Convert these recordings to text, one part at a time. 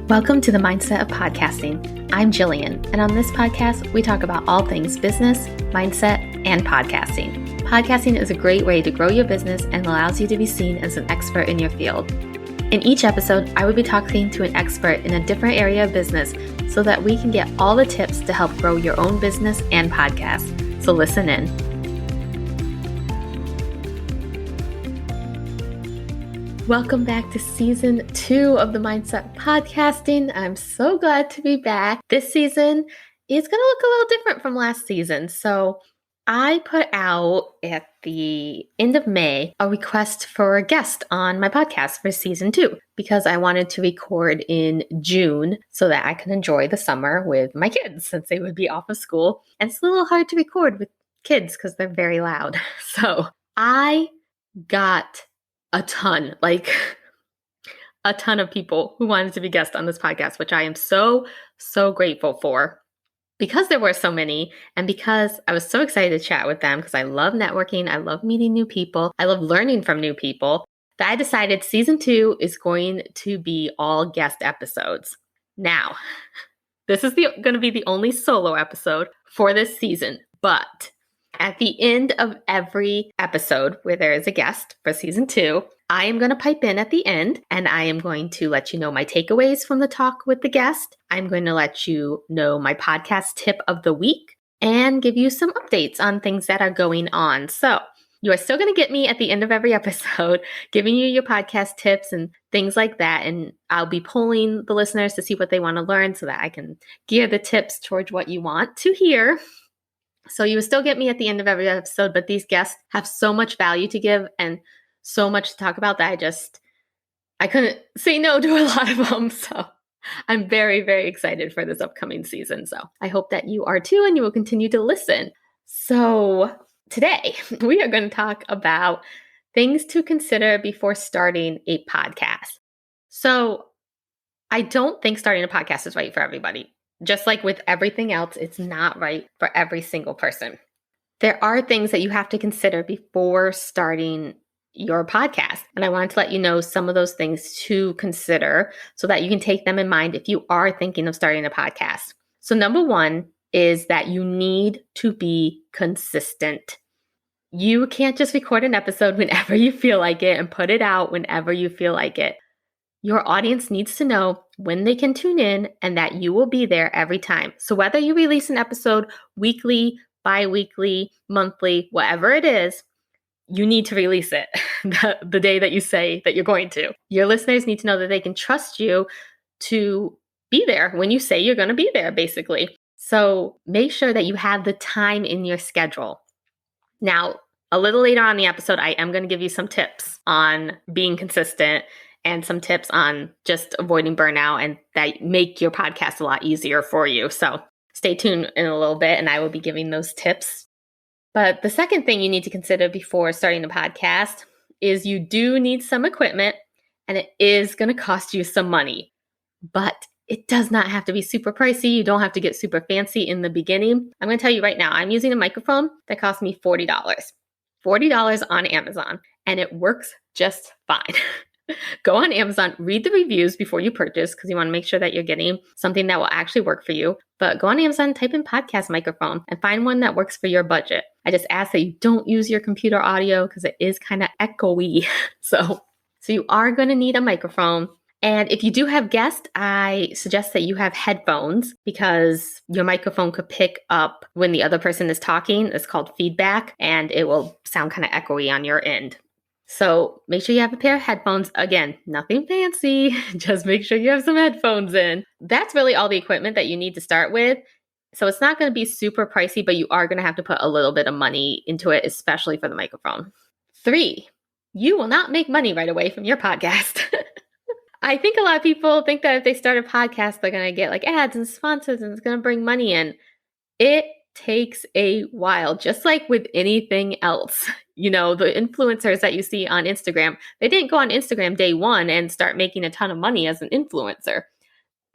Welcome to the Mindset of Podcasting. I'm Jillian, and on this podcast, we talk about all things business, mindset, and podcasting. Podcasting is a great way to grow your business and allows you to be seen as an expert in your field. In each episode, I will be talking to an expert in a different area of business so that we can get all the tips to help grow your own business and podcast. So listen in. Welcome back to season 2 of the Mindset Podcasting. I'm so glad to be back. This season is going to look a little different from last season. So I put out at the end of May a request for a guest on my podcast for season 2 because I wanted to record in June so that I can enjoy the summer with my kids since they would be off of school. And it's a little hard to record with kids because they're very loud. So I got a ton of people who wanted to be guests on this podcast, which I am so grateful for because there were so many and because I was so excited to chat with them because I love networking. I love meeting new people. I love learning from new people that I decided season 2 is going to be all guest episodes. Now, this is going to be the only solo episode for this season, but at the end of every episode where there is a guest for season 2, I am going to pipe in at the end and I am going to let you know my takeaways from the talk with the guest. I'm going to let you know my podcast tip of the week and give you some updates on things that are going on. So you are still going to get me at the end of every episode, giving you your podcast tips and things like that. And I'll be polling the listeners to see what they want to learn so that I can gear the tips towards what you want to hear. So you will still get me at the end of every episode, but these guests have so much value to give and so much to talk about that I couldn't say no to a lot of them. So I'm very excited for this upcoming season. So I hope that you are too, and you will continue to listen. So today we are going to talk about things to consider before starting a podcast. So I don't think starting a podcast is right for everybody. Just like with everything else, it's not right for every single person. There are things that you have to consider before starting your podcast. And I wanted to let you know some of those things to consider so that you can take them in mind if you are thinking of starting a podcast. So number 1 is that you need to be consistent. You can't just record an episode whenever you feel like it and put it out whenever you feel like it. Your audience needs to know when they can tune in and that you will be there every time. So whether you release an episode weekly, bi-weekly, monthly, whatever it is, you need to release it the day that you say that you're going to. Your listeners need to know that they can trust you to be there when you say you're going to be there, basically. So make sure that you have the time in your schedule. Now, a little later on in the episode, I am going to give you some tips on being consistent and some tips on just avoiding burnout and that make your podcast a lot easier for you. So stay tuned in a little bit and I will be giving those tips. But the second thing you need to consider before starting a podcast is you do need some equipment and it is going to cost you some money. But it does not have to be super pricey. You don't have to get super fancy in the beginning. I'm going to tell you right now, I'm using a microphone that cost me $40. $40 on Amazon, and it works just fine. Go on Amazon, read the reviews before you purchase because you want to make sure that you're getting something that will actually work for you. But go on Amazon, type in podcast microphone and find one that works for your budget. I just ask that you don't use your computer audio because it is kind of echoey. So you are going to need a microphone. And if you do have guests, I suggest that you have headphones because your microphone could pick up when the other person is talking. It's called feedback and it will sound kind of echoey on your end. So make sure you have a pair of headphones. Again, nothing fancy. Just make sure you have some headphones in. That's really all the equipment that you need to start with. So it's not going to be super pricey, but you are going to have to put a little bit of money into it, especially for the microphone. 3, you will not make money right away from your podcast. I think a lot of people think that if they start a podcast, they're going to get like ads and sponsors and it's going to bring money in. It takes a while, just like with anything else. You know, the influencers that you see on Instagram, they didn't go on Instagram day 1 and start making a ton of money as an influencer.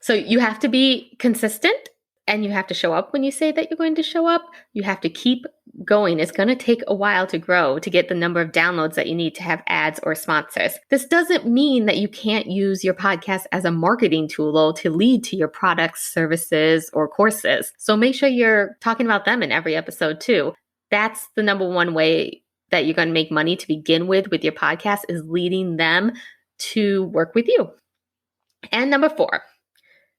So you have to be consistent And you have to show up when you say that you're going to show up. You have to keep going. It's going to take a while to grow to get the number of downloads that you need to have ads or sponsors. This doesn't mean that you can't use your podcast as a marketing tool to lead to your products, services, or courses. So make sure you're talking about them in every episode too. That's the number one way that you're going to make money to begin with your podcast, is leading them to work with you. And number 4,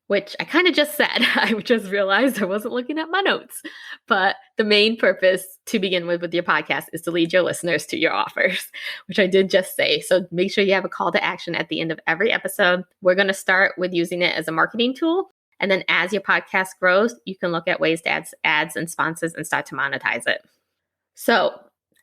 which I kind of just said, I just realized I wasn't looking at my notes, but the main purpose to begin with your podcast is to lead your listeners to your offers, which I did just say. So make sure you have a call to action at the end of every episode. We're going to start with using it as a marketing tool. And then as your podcast grows, you can look at ways to add ads and sponsors and start to monetize it. So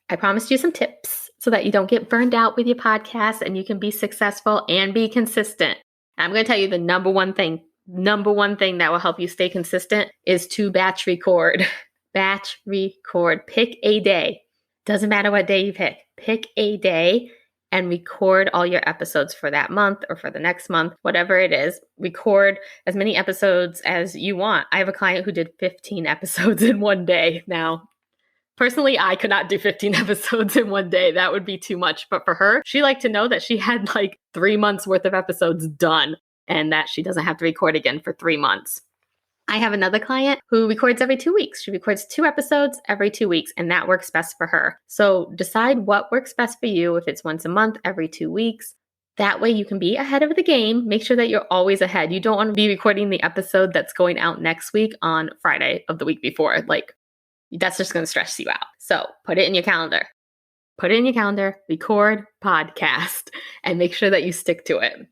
I promised you some tips so that you don't get burned out with your podcast and you can be successful and be consistent. I'm going to tell you the number one thing that will help you stay consistent is to batch record. Batch record. Pick a day. Doesn't matter what day you pick. Pick a day and record all your episodes for that month or for the next month, whatever it is. Record as many episodes as you want. I have a client who did 15 episodes in one day. Now, personally, I could not do 15 episodes in one day. That would be too much. But for her, she liked to know that she had like 3 months worth of episodes done and that she doesn't have to record again for 3 months. I have another client who records every 2 weeks. She records 2 episodes every 2 weeks, and that works best for her. So decide what works best for you. If it's once a month, every 2 weeks. That way you can be ahead of the game. Make sure that you're always ahead. You don't want to be recording the episode that's going out next week on Friday of the week before. Like, that's just going to stress you out. So put it in your calendar. Record podcast, and make sure that you stick to it.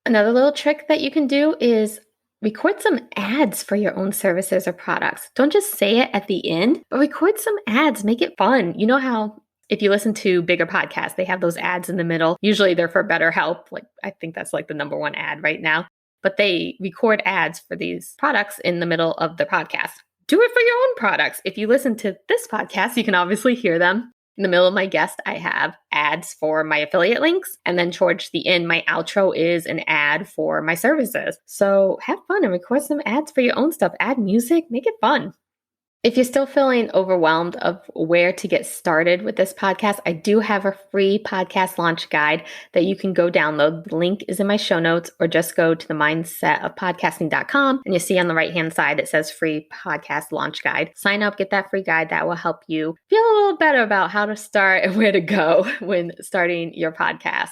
Another little trick that you can do is record some ads for your own services or products. Don't just say it at the end, but record some ads. Make it fun. You know how if you listen to bigger podcasts, they have those ads in the middle. Usually they're for BetterHelp. Like, I think that's like the number 1 ad right now. But they record ads for these products in the middle of the podcast. Do it for your own products. If you listen to this podcast, you can obviously hear them. In the middle of my guest, I have ads for my affiliate links. And then towards the end, my outro is an ad for my services. So have fun and record some ads for your own stuff. Add music, make it fun. If you're still feeling overwhelmed of where to get started with this podcast, I do have a free podcast launch guide that you can go download. The link is in my show notes, or just go to the mindsetofpodcasting.com and you see on the right-hand side, it says free podcast launch guide. Sign up, get that free guide that will help you feel a little better about how to start and where to go when starting your podcast.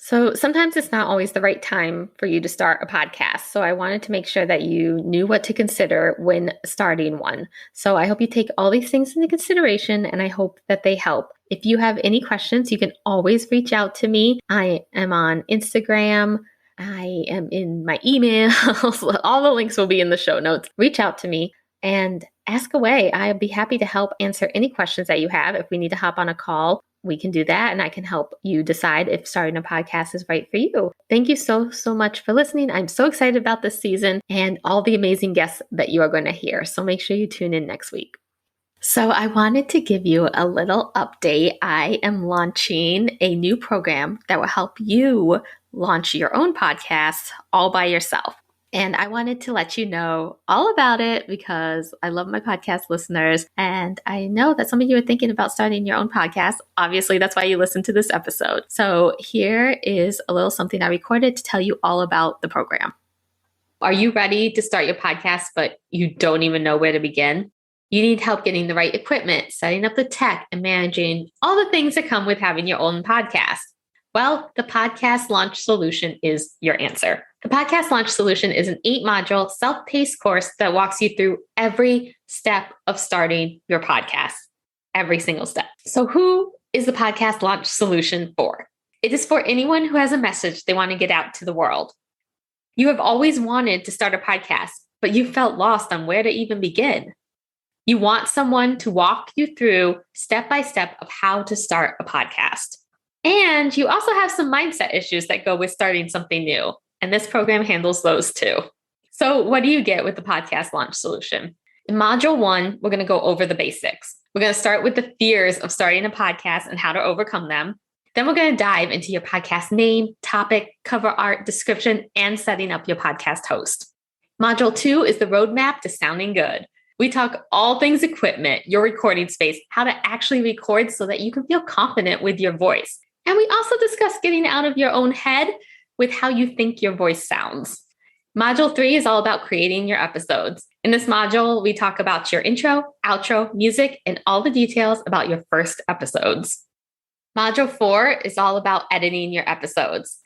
So sometimes it's not always the right time for you to start a podcast. So I wanted to make sure that you knew what to consider when starting one. So I hope you take all these things into consideration, and I hope that they help. If you have any questions, you can always reach out to me. I am on Instagram. I am in my emails. All the links will be in the show notes. Reach out to me and ask away. I'd be happy to help answer any questions that you have. If we need to hop on a call, we can do that, and I can help you decide if starting a podcast is right for you. Thank you so much for listening. I'm so excited about this season and all the amazing guests that you are going to hear. So make sure you tune in next week. So I wanted to give you a little update. I am launching a new program that will help you launch your own podcast all by yourself. And I wanted to let you know all about it because I love my podcast listeners. And I know that some of you are thinking about starting your own podcast. Obviously, that's why you listen to this episode. So here is a little something I recorded to tell you all about the program. Are you ready to start your podcast, but you don't even know where to begin? You need help getting the right equipment, setting up the tech, and managing all the things that come with having your own podcast. Well, the Podcast Launch Solution is your answer. The Podcast Launch Solution is an 8-module self-paced course that walks you through every step of starting your podcast, every single step. So who is the Podcast Launch Solution for? It is for anyone who has a message they want to get out to the world. You have always wanted to start a podcast, but you felt lost on where to even begin. You want someone to walk you through step by step of how to start a podcast. And you also have some mindset issues that go with starting something new. And this program handles those too. So what do you get with the Podcast Launch Solution? In Module 1, we're going to go over the basics. We're going to start with the fears of starting a podcast and how to overcome them. Then we're going to dive into your podcast name, topic, cover art, description, and setting up your podcast host. Module 2 is the roadmap to sounding good. We talk all things equipment, your recording space, how to actually record so that you can feel confident with your voice. And we also discuss getting out of your own head with how you think your voice sounds. Module 3 is all about creating your episodes. In this module, we talk about your intro, outro, music, and all the details about your first episodes. Module 4 is all about editing your episodes.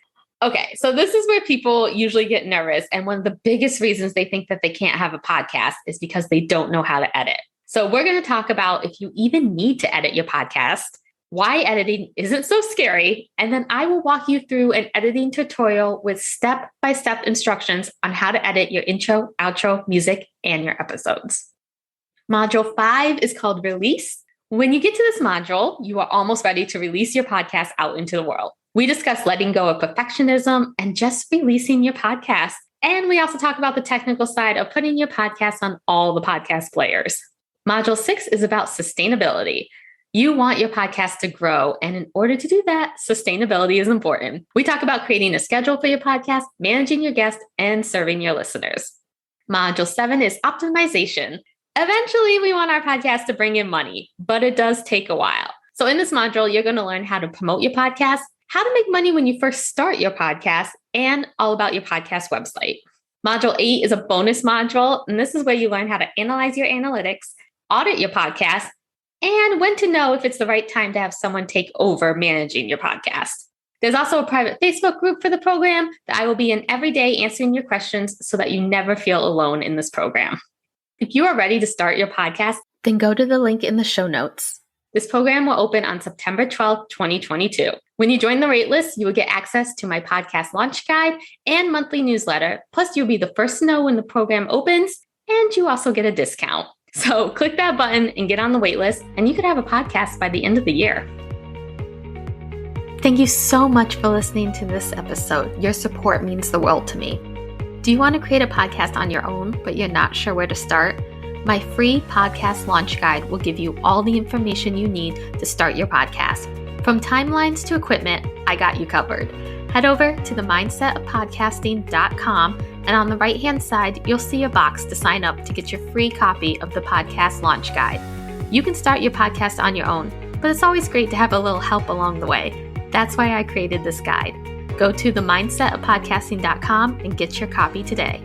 Okay, so this is where people usually get nervous. And one of the biggest reasons they think that they can't have a podcast is because they don't know how to edit. So we're going to talk about if you even need to edit your podcast, why editing isn't so scary, and then I will walk you through an editing tutorial with step-by-step instructions on how to edit your intro, outro, music, and your episodes. Module 5 is called Release. When you get to this module, you are almost ready to release your podcast out into the world. We discuss letting go of perfectionism and just releasing your podcast. And we also talk about the technical side of putting your podcast on all the podcast players. Module 6 is about sustainability. You want your podcast to grow, and in order to do that, sustainability is important. We talk about creating a schedule for your podcast, managing your guests, and serving your listeners. Module 7 is optimization. Eventually, we want our podcast to bring in money, but it does take a while. So in this module, you're going to learn how to promote your podcast, how to make money when you first start your podcast, and all about your podcast website. Module 8 is a bonus module, and this is where you learn how to analyze your analytics, audit your podcast, and when to know if it's the right time to have someone take over managing your podcast. There's also a private Facebook group for the program that I will be in every day answering your questions so that you never feel alone in this program. If you are ready to start your podcast, then go to the link in the show notes. This program will open on September 12th, 2022. When you join the waitlist, you will get access to my podcast launch guide and monthly newsletter. Plus, you'll be the first to know when the program opens, and you also get a discount. So click that button and get on the waitlist, and you could have a podcast by the end of the year. Thank you so much for listening to this episode. Your support means the world to me. Do you want to create a podcast on your own, but you're not sure where to start? My free podcast launch guide will give you all the information you need to start your podcast. From timelines to equipment, I got you covered. Head over to themindsetofpodcasting.com, and on the right-hand side, you'll see a box to sign up to get your free copy of the podcast launch guide. You can start your podcast on your own, but it's always great to have a little help along the way. That's why I created this guide. Go to themindsetofpodcasting.com and get your copy today.